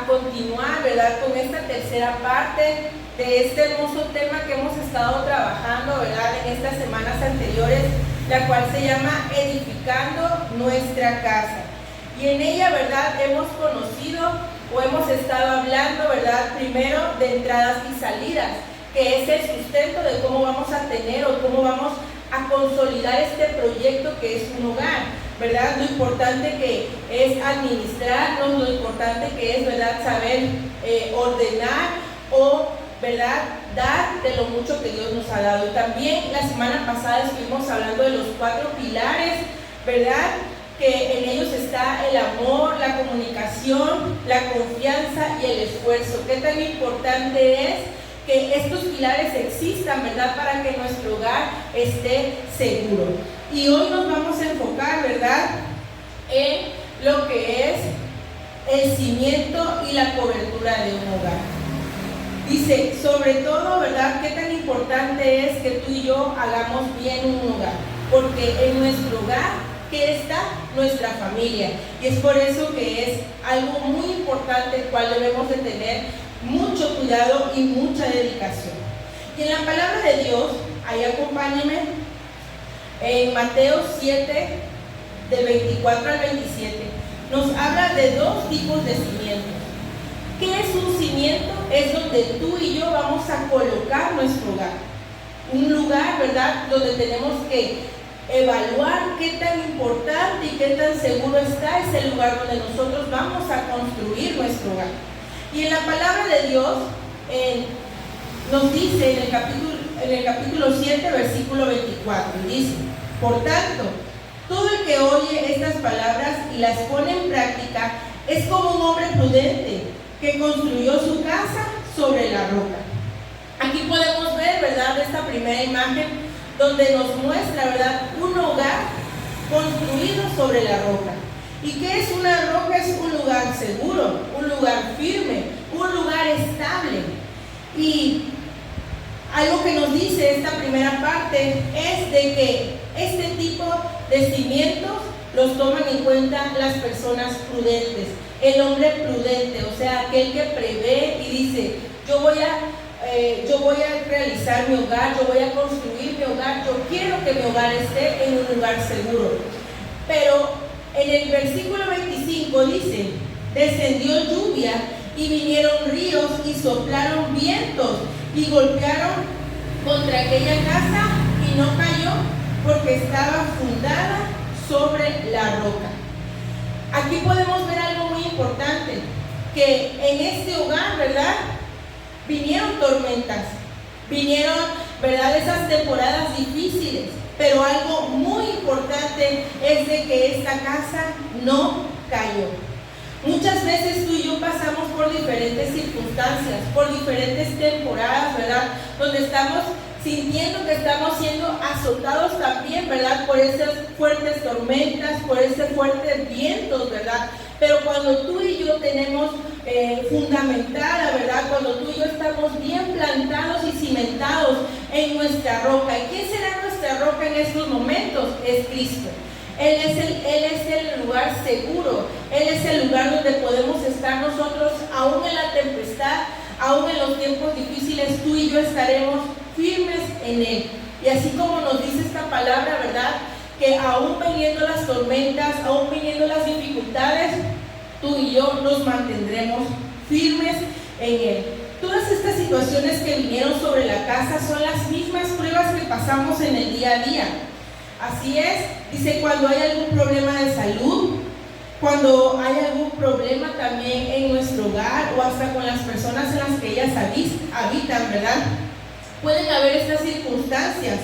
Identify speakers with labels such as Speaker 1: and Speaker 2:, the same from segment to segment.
Speaker 1: continuar, ¿verdad?, con esta tercera parte de este hermoso tema que hemos estado trabajando, ¿verdad?, en estas semanas anteriores, la cual se llama Edificando Nuestra Casa. Y en ella, ¿verdad?, hemos conocido o hemos estado hablando, ¿verdad?, primero de entradas y salidas, que es el sustento de cómo vamos a tener o cómo vamos a consolidar este proyecto que es un hogar, ¿verdad? Lo importante que es administrarnos, lo importante que es, ¿verdad?, saber ordenar o, ¿verdad?, dar de lo mucho que Dios nos ha dado. Y también la semana pasada estuvimos hablando de los 4 pilares, ¿verdad?, que en ellos está el amor, la comunicación, la confianza y el esfuerzo. ¿Qué tan importante es que estos pilares existan, ¿verdad?, para que nuestro hogar esté seguro? Y hoy nos vamos a enfocar, ¿verdad?, en lo que es el cimiento y la cobertura de un hogar. Dice, sobre todo, ¿verdad?, qué tan importante es que tú y yo hagamos bien un hogar, porque en nuestro hogar, ¿qué está? Nuestra familia. Y es por eso que es algo muy importante, el cual debemos de tener mucho cuidado y mucha dedicación. Y en la palabra de Dios, ahí acompáñenme, en Mateo 7, del 24 al 27, nos habla de 2 tipos de cimientos. ¿Qué es un cimiento? Es donde tú y yo vamos a colocar nuestro hogar. Un lugar, ¿verdad?, donde tenemos que evaluar qué tan importante y qué tan seguro está ese lugar donde nosotros vamos a construir nuestro hogar. Y en la palabra de Dios nos dice en el capítulo 7, versículo 24, dice: por tanto, todo el que oye estas palabras y las pone en práctica es como un hombre prudente que construyó su casa sobre la roca. Aquí podemos ver, ¿verdad?, esta primera imagen donde nos muestra, ¿verdad?, un hogar construido sobre la roca. ¿Y qué es una roca? Es un lugar seguro, un lugar firme, un lugar estable. Y algo que nos dice esta primera parte es de que este tipo de cimientos los toman en cuenta las personas prudentes. El hombre prudente, o sea, aquel que prevé y dice, yo voy a realizar mi hogar, yo voy a construir mi hogar, yo quiero que mi hogar esté en un lugar seguro. Pero en el versículo 25 dice, descendió lluvia y vinieron ríos y soplaron vientos y golpearon contra aquella casa y no cayó porque estaba fundada sobre la roca. Aquí podemos ver algo muy importante, que en este hogar, ¿verdad?, vinieron tormentas, vinieron, ¿verdad?, esas temporadas difíciles, pero algo muy importante es de que esta casa no cayó. Muchas veces tú y yo pasamos por diferentes circunstancias, por diferentes temporadas, ¿verdad?, donde estamos sintiendo que estamos siendo azotados también, ¿verdad?, por esas fuertes tormentas, por esos fuertes vientos, ¿verdad? Pero cuando tú y yo tenemos fundamentada, ¿verdad?, cuando tú y yo estamos bien plantados y cimentados en nuestra roca. ¿Y quién será nuestra roca en estos momentos? Es Cristo. Él es el lugar seguro, Él es el lugar donde podemos estar nosotros, aún en la tempestad, aún en los tiempos difíciles, tú y yo estaremos firmes en Él. Y así como nos dice esta palabra, ¿verdad?, que aún viniendo las tormentas, aún viniendo las dificultades, tú y yo nos mantendremos firmes en Él. Todas estas situaciones que vinieron sobre la casa son las mismas pruebas que pasamos en el día a día. Así es, dice, cuando hay algún problema de salud, cuando hay algún problema también en nuestro hogar o hasta con las personas en las que ellas habitan, ¿verdad? Pueden haber estas circunstancias,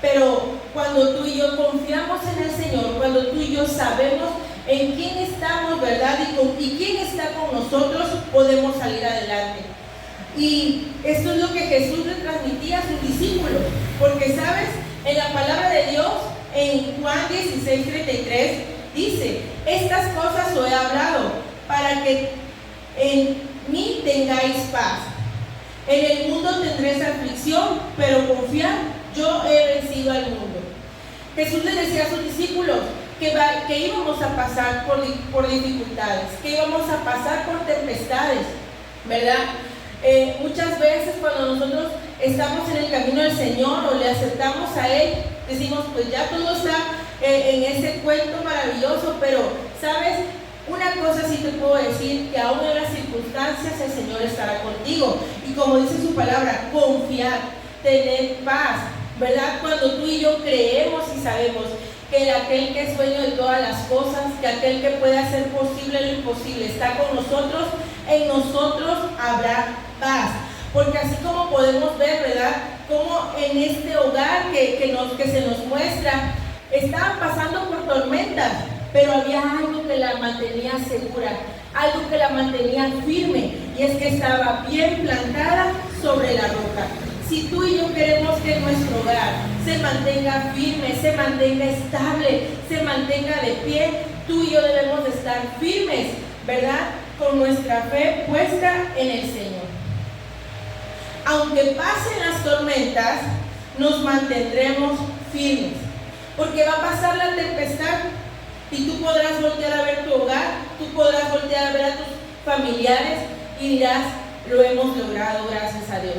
Speaker 1: pero cuando tú y yo confiamos en el Señor, cuando tú y yo sabemos en quién estamos, ¿verdad?, y quién está con nosotros, podemos salir adelante. Y esto es lo que Jesús le transmitía a sus discípulos, porque, ¿sabes?, en la palabra de Dios, en Juan 16:33, dice, estas cosas os he hablado para que en mí tengáis paz. En el mundo tendréis aflicción, pero confiad, yo he vencido al mundo. Jesús le decía a sus discípulos, que íbamos a pasar por dificultades, que íbamos a pasar por tempestades, ¿verdad? Muchas veces cuando nosotros estamos en el camino del Señor o le aceptamos a Él, decimos, pues ya todo está en ese cuento maravilloso, pero, ¿sabes? Una cosa sí te puedo decir, que aún en las circunstancias el Señor estará contigo. Y como dice su palabra, confiar, tener paz, ¿verdad? Cuando tú y yo creemos y sabemos que aquel que es dueño de todas las cosas, que aquel que puede hacer posible lo imposible está con nosotros, en nosotros habrá paz. Porque así como podemos ver, ¿verdad?, como en este hogar que se nos muestra, estaban pasando por tormentas, pero había algo que la mantenía segura, algo que la mantenía firme, y es que estaba bien plantada sobre la roca. Si tú y yo queremos que nuestro hogar se mantenga firme, se mantenga estable, se mantenga de pie, tú y yo debemos de estar firmes, ¿verdad?, con nuestra fe puesta en el Señor. Aunque pasen las tormentas, nos mantendremos firmes, porque va a pasar la tempestad y tú podrás voltear a ver tu hogar, tú podrás voltear a ver a tus familiares y dirás, lo hemos logrado gracias a Dios.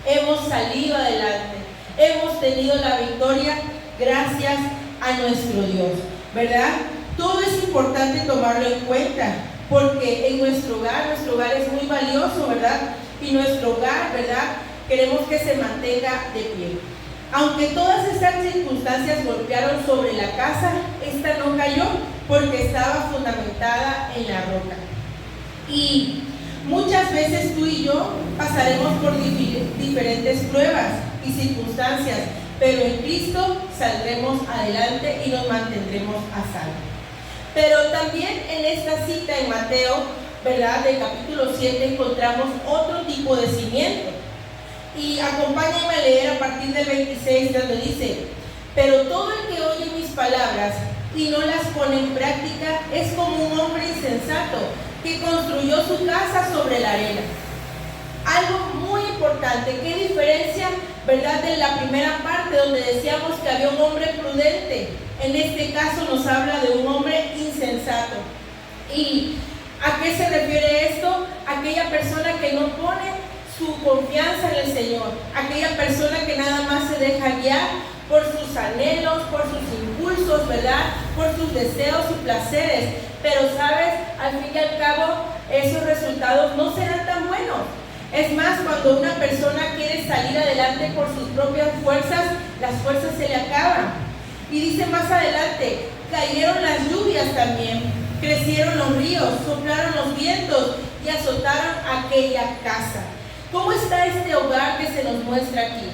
Speaker 1: Hemos salido adelante, hemos tenido la victoria gracias a nuestro Dios, ¿verdad? Todo es importante tomarlo en cuenta, porque en nuestro hogar es muy valioso, ¿verdad? Y nuestro hogar, ¿verdad?, queremos que se mantenga de pie. Aunque todas estas circunstancias golpearon sobre la casa, esta no cayó porque estaba fundamentada en la roca. Y muchas veces tú y yo pasaremos por diferentes pruebas y circunstancias, pero en Cristo saldremos adelante y nos mantendremos a salvo. Pero también en esta cita en Mateo, ¿verdad?, del capítulo 7, encontramos otro tipo de cimiento. Y acompáñenme a leer a partir del 26, donde dice, pero todo el que oye mis palabras y no las pone en práctica es como un hombre insensato que construyó su casa sobre la arena. Algo muy importante, qué diferencia, ¿verdad?, de la primera parte donde decíamos que había un hombre prudente. En este caso nos habla de un hombre insensato. ¿Y a qué se refiere esto? Aquella persona que no pone su confianza en el Señor, aquella persona que nada más se deja guiar por sus anhelos, por sus impulsos, ¿verdad?, por sus deseos y placeres, pero sabes, al fin y al cabo esos resultados no serán tan buenos. Es más, cuando una persona quiere salir adelante por sus propias fuerzas, las fuerzas se le acaban. Y dice más adelante, cayeron las lluvias también, crecieron los ríos, soplaron los vientos y azotaron aquella casa. ¿Cómo está este hogar que se nos muestra aquí?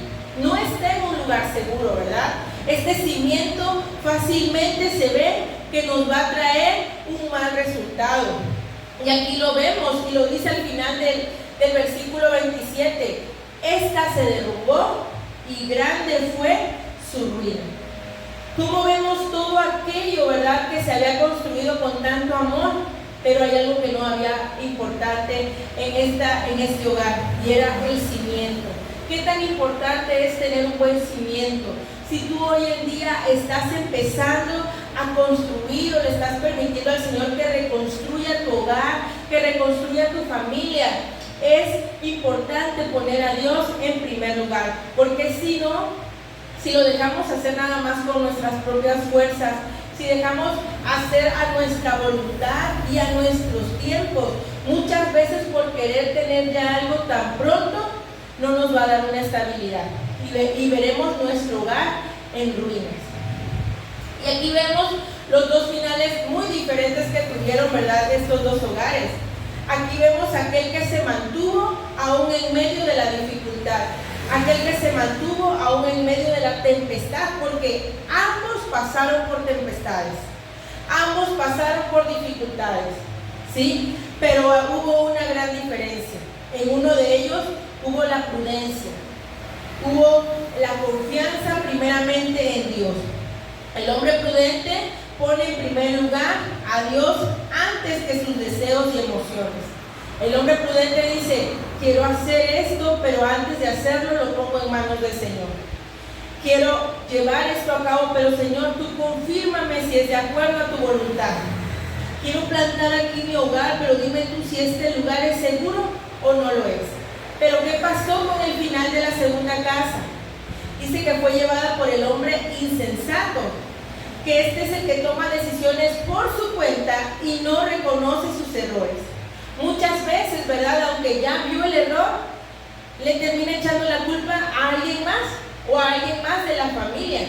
Speaker 1: No está en un lugar seguro, ¿verdad? Este cimiento fácilmente se ve que nos va a traer un mal resultado. Y aquí lo vemos y lo dice al final del versículo 27. Esta se derrumbó y grande fue su ruina. ¿Cómo vemos todo aquello, verdad, que se había construido con tanto amor? Pero hay algo que no había importante en este hogar, y era el cimiento. ¿Qué tan importante es tener un buen cimiento? Si tú hoy en día estás empezando a construir o le estás permitiendo al Señor que reconstruya tu hogar, que reconstruya tu familia, es importante poner a Dios en primer lugar, porque si lo dejamos hacer nada más con nuestras propias fuerzas, si dejamos hacer a nuestra voluntad y a nuestros tiempos, muchas veces por querer tener ya algo tan pronto, no nos va a dar una estabilidad y veremos nuestro hogar en ruinas. Y aquí vemos los dos finales muy diferentes que tuvieron, ¿verdad?, estos dos hogares. Aquí vemos aquel que se mantuvo aún en medio de la dificultad, aquel que se mantuvo aún en medio de la tempestad, porque ambos pasaron por tempestades, ambos pasaron por dificultades, ¿sí? Pero hubo una gran diferencia. En uno de ellos hubo la prudencia, hubo la confianza primeramente en Dios. El hombre prudente pone en primer lugar a Dios antes que sus deseos y emociones. El hombre prudente dice, quiero hacer esto, pero antes de hacerlo lo pongo en manos del Señor. quiero llevar esto a cabo, pero Señor, tú confírmame si es de acuerdo a tu voluntad. Quiero plantar aquí mi hogar, pero dime tú si este lugar es seguro o no lo es. Pero ¿qué pasó con el final de la segunda casa? Dice que fue llevada por el hombre insensato, que este es el que toma decisiones por su cuenta y no reconoce sus errores. Muchas veces, ¿verdad? Aunque ya vio el error, le termina echando la culpa a alguien más o a alguien más de la familia.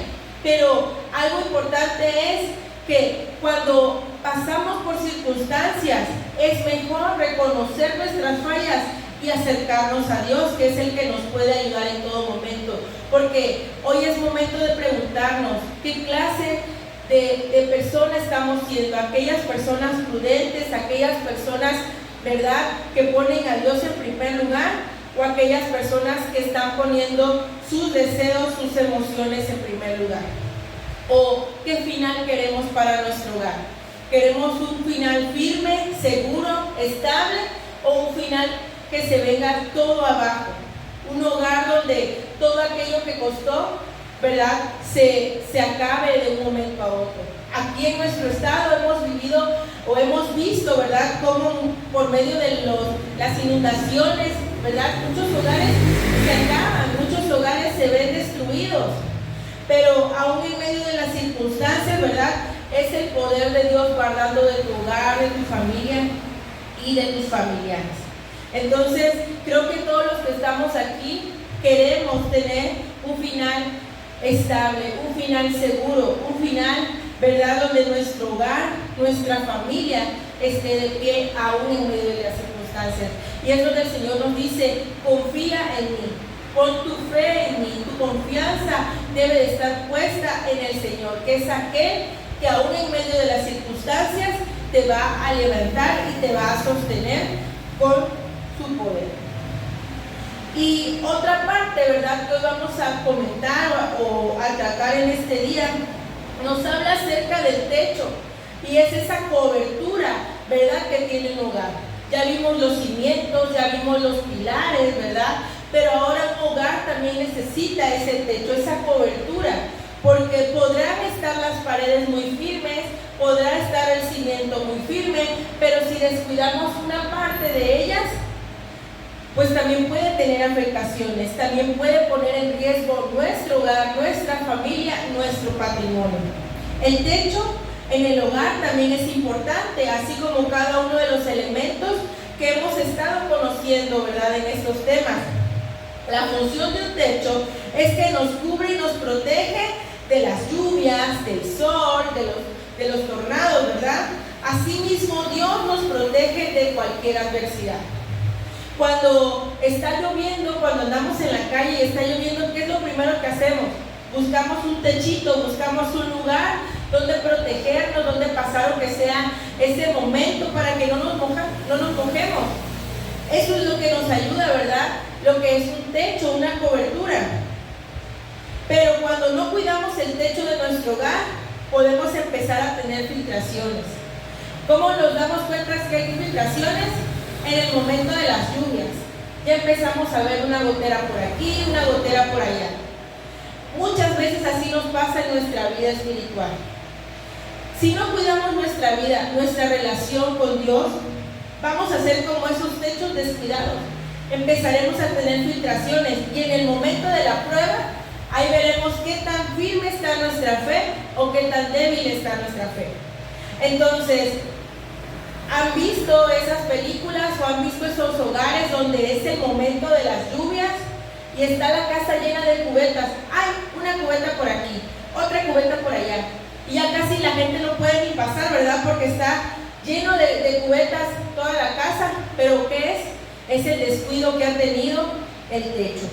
Speaker 1: Pero algo importante es que cuando pasamos por circunstancias, es mejor reconocer nuestras fallas y acercarnos a Dios, que es el que nos puede ayudar en todo momento. Porque hoy es momento de preguntarnos qué clase de persona estamos siendo. Aquellas personas prudentes, aquellas personas, ¿verdad?, que ponen a Dios en primer lugar, o aquellas personas que están poniendo sus deseos, sus emociones en primer lugar. O qué final queremos para nuestro hogar. ¿Queremos un final firme, seguro, estable, o un final que se venga todo abajo? Un hogar donde todo aquello que costó, ¿verdad?, se acabe de un momento a otro. Aquí en nuestro estado hemos vivido o hemos visto, ¿verdad?, cómo por medio de las inundaciones, ¿verdad?, muchos hogares se acaban, muchos hogares se ven destruidos. Pero aún en medio de las circunstancias, ¿verdad?, es el poder de Dios guardando de tu hogar, de tu familia y de tus familiares. Entonces, creo que todos los que estamos aquí queremos tener un final estable, un final seguro, un final, ¿verdad?, donde nuestro hogar, nuestra familia esté de pie aún en medio de las circunstancias. Y es donde el Señor nos dice: confía en mí, pon tu fe en mí, tu confianza debe de estar puesta en el Señor, que es aquel que aún en medio de las circunstancias te va a levantar y te va a sostener con su poder. Y otra parte, ¿verdad?, que hoy vamos a comentar o a tratar en este día, nos habla acerca del techo, y es esa cobertura, ¿verdad?, que tiene un hogar. Ya vimos los cimientos, ya vimos los pilares, ¿verdad?, pero ahora un hogar también necesita ese techo, esa cobertura, porque podrán estar las paredes muy firmes, podrá estar el cimiento muy firme, pero si descuidamos una parte de ellas, pues también puede tener afectaciones, también puede poner en riesgo nuestro hogar, nuestra familia, nuestro patrimonio. El techo en el hogar también es importante, así como cada uno de los elementos que hemos estado conociendo, ¿verdad?, en estos temas. La función de un techo es que nos cubre y nos protege de las lluvias, del sol, de los tornados, ¿verdad? Asimismo, Dios nos protege de cualquier adversidad. Cuando está lloviendo, cuando andamos en la calle y está lloviendo, ¿qué es lo primero que hacemos? Buscamos un techito, buscamos un lugar donde protegernos, donde pasar o que sea ese momento para que no nos mojemos. Eso es lo que nos ayuda, ¿verdad? Lo que es un techo, una cobertura. Pero cuando no cuidamos el techo de nuestro hogar, podemos empezar a tener filtraciones. ¿Cómo nos damos cuenta que hay filtraciones? En el momento de las lluvias. Ya empezamos a ver una gotera por aquí, una gotera por allá. Muchas veces así nos pasa en nuestra vida espiritual. Si no cuidamos nuestra vida, nuestra relación con Dios, vamos a ser como esos techos descuidados. Empezaremos a tener filtraciones y en el momento de la prueba, ahí veremos qué tan firme está nuestra fe o qué tan débil está nuestra fe. Entonces, ¿han visto esas películas o han visto esos hogares donde es el momento de las lluvias y está la casa llena de cubetas? Hay una cubeta por aquí, otra cubeta por allá, y ya casi la gente no puede ni pasar, ¿verdad?, porque está lleno de cubetas toda la casa. Pero ¿qué es? Es el descuido que ha tenido el techo,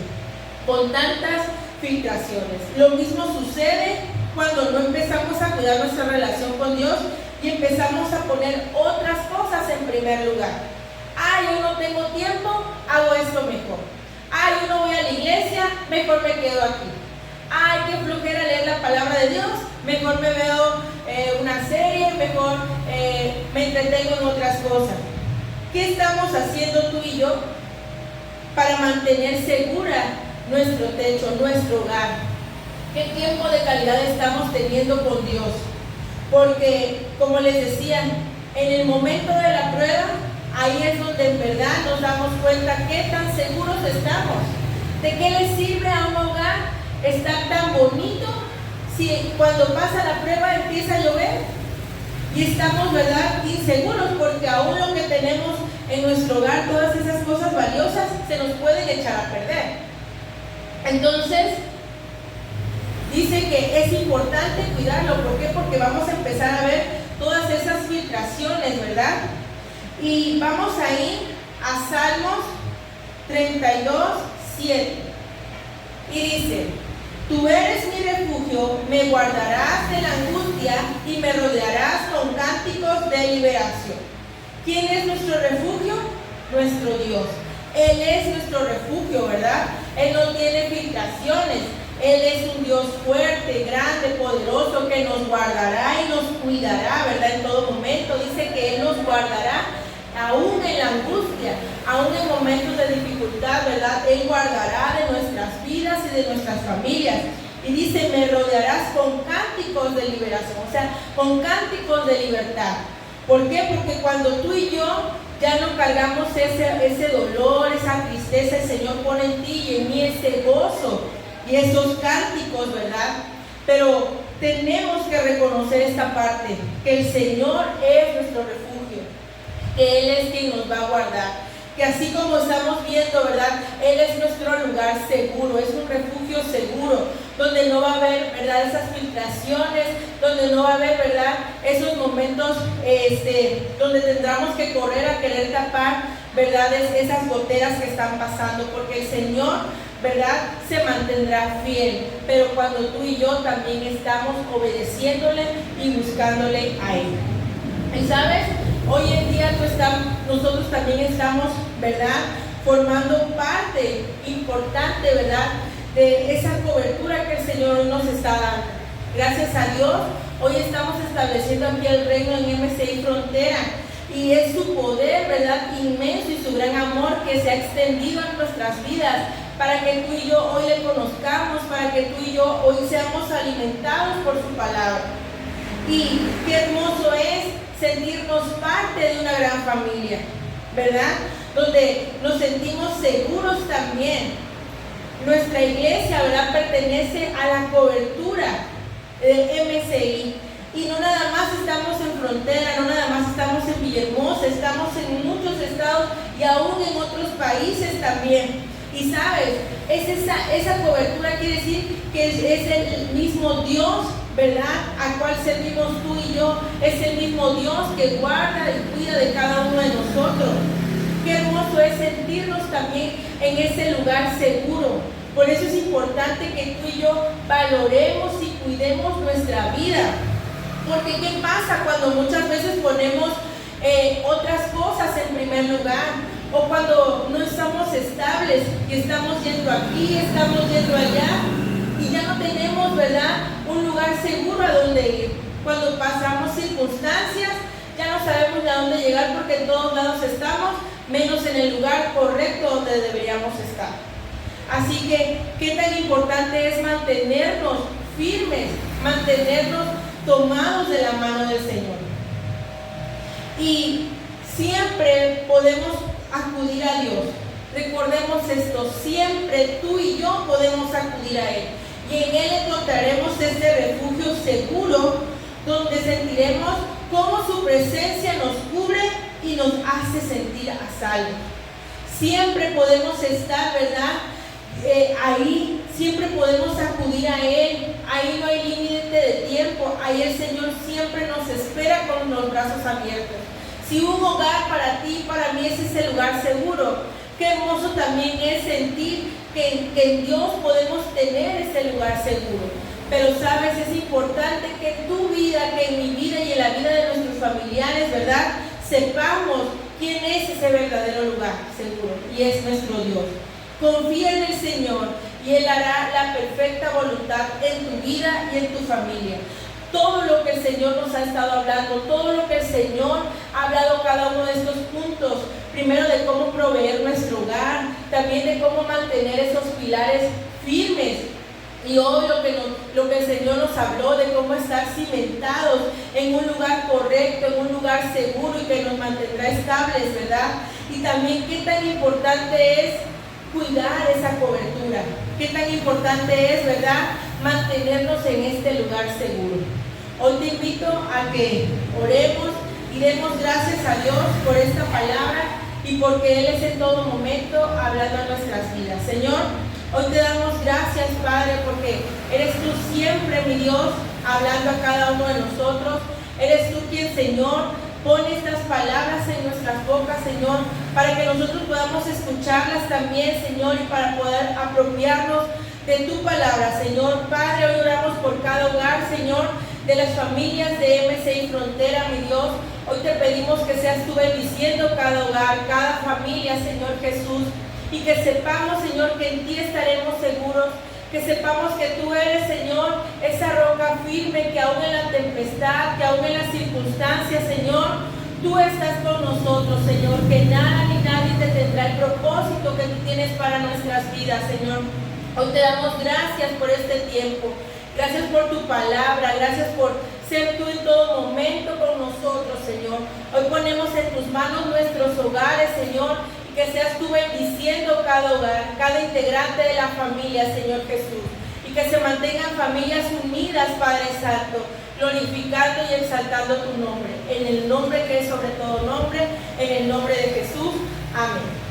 Speaker 1: con tantas filtraciones. Lo mismo sucede cuando no empezamos a cuidar nuestra relación con Dios y empezamos a poner otras cosas en primer lugar. Yo no tengo tiempo, hago esto mejor. Yo no voy a la iglesia, mejor me quedo aquí. Qué flojera leer la palabra de Dios, mejor me veo una serie, mejor me entretengo en otras cosas. ¿Qué estamos haciendo tú y yo para mantener segura nuestro techo, nuestro hogar? ¿Qué tiempo de calidad estamos teniendo con Dios? Porque, como les decía, en el momento de la prueba, ahí es donde en verdad nos damos cuenta qué tan seguros estamos. ¿De qué le sirve a un hogar estar tan bonito si cuando pasa la prueba empieza a llover? Y estamos, ¿verdad?, inseguros, porque aún lo que tenemos en nuestro hogar, todas esas cosas valiosas, se nos pueden echar a perder. Entonces, dice que es importante cuidarlo. ¿Por qué? Porque vamos a empezar a ver todas esas filtraciones, ¿verdad? Y vamos a ir a Salmos 32:7. Y dice: tú eres mi refugio, me guardarás de la angustia y me rodearás con cánticos de liberación. ¿Quién es nuestro refugio? Nuestro Dios. Él es nuestro refugio, ¿verdad? Él no tiene filtraciones. Él es un Dios fuerte, grande, poderoso, que nos guardará y nos cuidará, ¿verdad? En todo momento. Dice que Él nos guardará aún en la angustia, aún en momentos de dificultad, ¿verdad? Él guardará de nuestras vidas y de nuestras familias. Y dice: me rodearás con cánticos de liberación, o sea, con cánticos de libertad. ¿Por qué? Porque cuando tú y yo ya no cargamos ese dolor, esa tristeza, el Señor pone en ti y en mí ese gozo y esos cánticos, ¿verdad? Pero tenemos que reconocer esta parte, que el Señor es nuestro refugio, que Él es quien nos va a guardar, que así como estamos viendo, ¿verdad?, Él es nuestro lugar seguro, es un refugio seguro, donde no va a haber, ¿verdad?, esas filtraciones, donde no va a haber, ¿verdad?, esos momentos donde tendremos que correr a querer tapar, ¿verdad?, esas goteras que están pasando, porque el Señor, ¿verdad?, se mantendrá fiel, pero cuando tú y yo también estamos obedeciéndole y buscándole a Él. Y sabes, hoy en día nosotros también estamos, ¿verdad?, formando parte importante, ¿verdad?, de esa cobertura que el Señor nos está dando. Gracias a Dios, hoy estamos estableciendo aquí el reino en MCI Frontera, y es su poder, ¿verdad?, inmenso, y su gran amor que se ha extendido en nuestras vidas, para que tú y yo hoy le conozcamos, para que tú y yo hoy seamos alimentados por su palabra. Y qué hermoso es sentirnos parte de una gran familia, ¿verdad?, donde nos sentimos seguros también. Nuestra iglesia, ¿verdad?, pertenece a la cobertura de MCI, y no nada más estamos en Frontera, no nada más estamos en Villahermosa, estamos en muchos estados y aún en otros países también. Y sabes, esa cobertura quiere decir que es el mismo Dios, ¿verdad?, al cual servimos tú y yo. Es el mismo Dios que guarda y cuida de cada uno de nosotros. Qué hermoso es sentirnos también en ese lugar seguro. Por eso es importante que tú y yo valoremos y cuidemos nuestra vida. Porque ¿qué pasa cuando muchas veces ponemos otras cosas en primer lugar? O cuando no estamos estables y estamos yendo aquí, estamos yendo allá, y ya no tenemos, ¿verdad?, un lugar seguro a donde ir. Cuando pasamos circunstancias, ya no sabemos de dónde llegar, porque en todos lados estamos, menos en el lugar correcto donde deberíamos estar. Así que, ¿qué tan importante es mantenernos firmes, mantenernos tomados de la mano del Señor? Y siempre podemos acudir a Dios. Recordemos esto: siempre tú y yo podemos acudir a Él, y en Él encontraremos este refugio seguro, donde sentiremos cómo su presencia nos cubre y nos hace sentir a salvo. Siempre podemos estar, ¿verdad?, ahí, siempre podemos acudir a Él. Ahí no hay límite de tiempo. Ahí el Señor siempre nos espera con los brazos abiertos. Si un hogar para ti, para mí, es ese lugar seguro, qué hermoso también es sentir que en Dios podemos tener ese lugar seguro. Pero sabes, es importante que en tu vida, que en mi vida y en la vida de nuestros familiares, ¿verdad?, sepamos quién es ese verdadero lugar seguro, y es nuestro Dios. Confía en el Señor y Él hará la perfecta voluntad en tu vida y en tu familia. Todo lo que el Señor nos ha estado hablando, todo lo que el Señor ha hablado cada uno de estos puntos, primero de cómo proveer nuestro hogar, también de cómo mantener esos pilares firmes, Y hoy lo que el Señor nos habló de cómo estar cimentados en un lugar correcto, en un lugar seguro y que nos mantendrá estables, ¿verdad? Y también qué tan importante es cuidar esa cobertura, qué tan importante es, ¿verdad?, mantenernos en este lugar seguro. Hoy te invito a que oremos y demos gracias a Dios por esta palabra y porque Él es en todo momento hablando en nuestras vidas. Señor, hoy te damos gracias, Padre, porque eres tú siempre, mi Dios, hablando a cada uno de nosotros. Eres tú quien, Señor, pone estas palabras en nuestras bocas, Señor, para que nosotros podamos escucharlas también, Señor, y para poder apropiarnos de tu palabra, Señor. Padre, hoy oramos por cada hogar, Señor, de las familias de MCI Frontera, mi Dios. Hoy te pedimos que seas tú bendiciendo cada hogar, cada familia, Señor Jesús, y que sepamos, Señor, que en ti estaremos seguros, que sepamos que tú eres, Señor, esa roca firme, que aún en la tempestad, que aún en las circunstancias, Señor, tú estás con nosotros, Señor, que nada ni nadie te tendrá el propósito que tú tienes para nuestras vidas, Señor. Hoy te damos gracias por este tiempo, gracias por tu palabra, gracias por ser tú en todo momento con nosotros, Señor. Hoy ponemos en tus manos nuestros hogares, Señor, y que seas tú bendiciendo cada hogar, cada integrante de la familia, Señor Jesús, y que se mantengan familias unidas, Padre Santo, glorificando y exaltando tu nombre, en el nombre que es sobre todo nombre, en el nombre de Jesús. Amén.